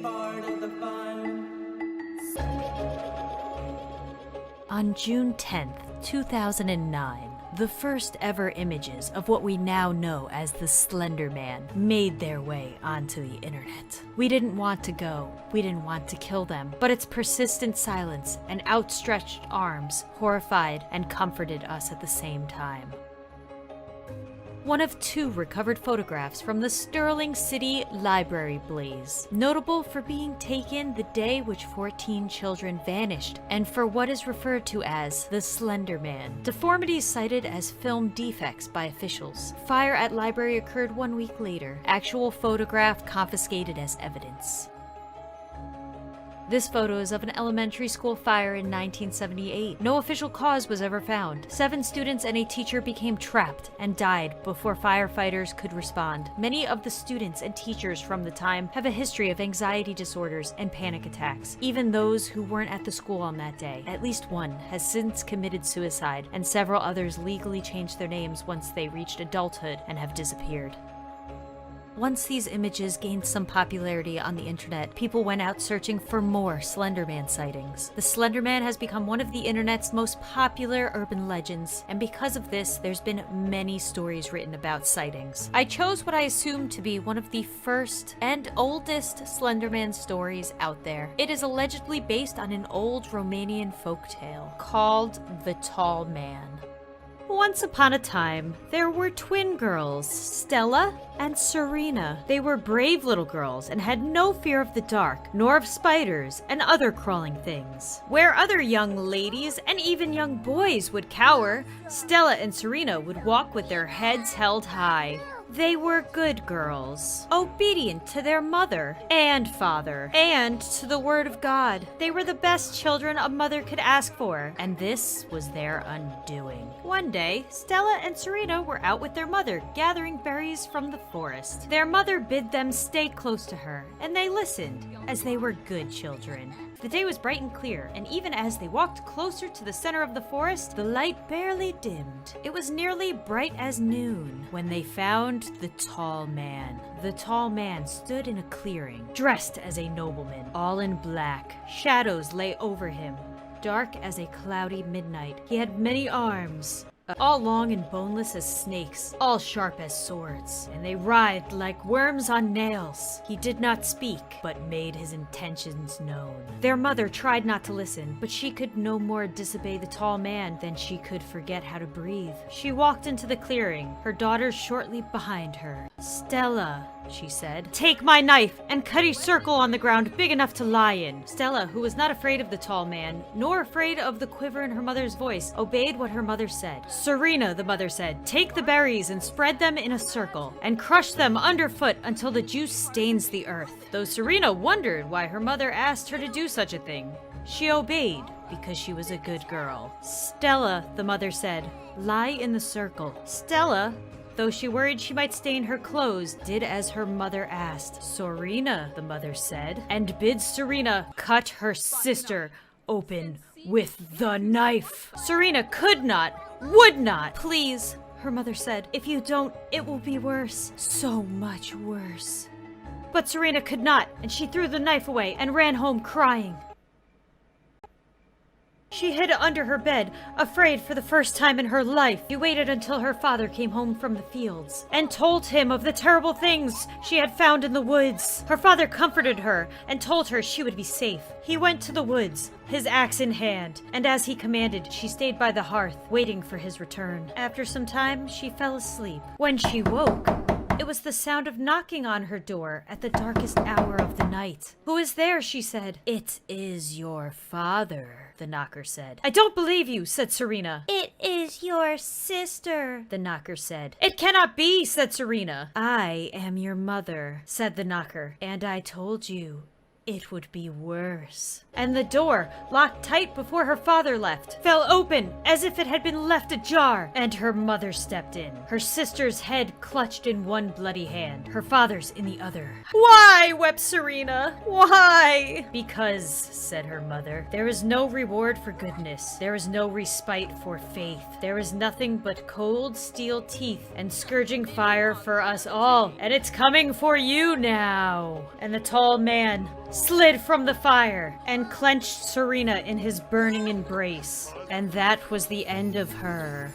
part of the fun. On June 10th, 2009, the first ever images of what we now know as the Slender Man made their way onto the internet. We didn't want to go, we didn't want to kill them, but its persistent silence and outstretched arms horrified and comforted us at the same time. One of 2 recovered photographs from the Sterling City Library blaze, notable for being taken the day which 14 children vanished, and for what is referred to as the Slender Man. Deformities cited as film defects by officials. Fire at library occurred 1 week later. Actual photograph confiscated as evidence. This photo is of an elementary school fire in 1978. No official cause was ever found. 7 students and a teacher became trapped and died before firefighters could respond. Many of the students and teachers from the time have a history of anxiety disorders and panic attacks. Even those who weren't at the school on that day. At least one has since committed suicide, and several others legally changed their names once they reached adulthood and have disappeared. Once these images gained some popularity on the internet, people went out searching for more Slender Man sightings. The Slender Man has become one of the internet's most popular urban legends, and because of this, there's been many stories written about sightings. I chose what I assume to be one of the first and oldest Slender Man stories out there. It is allegedly based on an old Romanian folktale called The Tall Man. Once upon a time, there were twin girls, Stella and Serena. They were brave little girls and had no fear of the dark, nor of spiders and other crawling things. Where other young ladies and even young boys would cower, Stella and Serena would walk with their heads held high. They were good girls, obedient to their mother and father, and to the word of God. They were the best children a mother could ask for, and this was their undoing. One day, Stella and Serena were out with their mother, gathering berries from the forest. Their mother bid them stay close to her, and they listened, as they were good children. The day was bright and clear, and even as they walked closer to the center of the forest, the light barely dimmed. It was nearly bright as noon when they found the Tall Man. The Tall Man stood in a clearing, dressed as a nobleman, all in black. Shadows lay over him, dark as a cloudy midnight. He had many arms, all long and boneless as snakes, all sharp as swords, and they writhed like worms on nails. He did not speak, but made his intentions known. Their mother tried not to listen, but she could no more disobey the Tall Man than she could forget how to breathe. She walked into the clearing, her daughters shortly behind her. "Stella," she said, "take my knife and cut a circle on the ground big enough to lie in." Stella, who was not afraid of the Tall Man, nor afraid of the quiver in her mother's voice, obeyed what her mother said. "Serena," the mother said, "take the berries and spread them in a circle, and crush them underfoot until the juice stains the earth." Though Serena wondered why her mother asked her to do such a thing, she obeyed because she was a good girl. "Stella," the mother said, "lie in the circle." Stella, though she worried she might stain her clothes, did as her mother asked. "Serena," the mother said, and bid Serena cut her sister open with the knife. Serena could not, would not. "Please," her mother said, "if you don't, it will be worse. So much worse." But Serena could not, and she threw the knife away and ran home crying. She hid under her bed, afraid for the first time in her life. She waited until her father came home from the fields and told him of the terrible things she had found in the woods. Her father comforted her and told her she would be safe. He went to the woods, his axe in hand, and as he commanded, she stayed by the hearth, waiting for his return. After some time, she fell asleep. When she woke, it was the sound of knocking on her door at the darkest hour of the night. "Who is there?" she said. "It is your father," the knocker said. "I don't believe you," said Serena. "It is your sister," the knocker said. "It cannot be," said Serena. "I am your mother," said the knocker, "and I told you it would be worse." And the door, locked tight before her father left, fell open as if it had been left ajar, and her mother stepped in, her sister's head clutched in one bloody hand, her father's in the other. "Why?" wept Serena. "Why?" "Because," said her mother, "there is no reward for goodness. There is no respite for faith. There is nothing but cold steel teeth and scourging fire for us all, and it's coming for you now." And the Tall Man slid from the fire and clenched Serena in his burning embrace. And that was the end of her.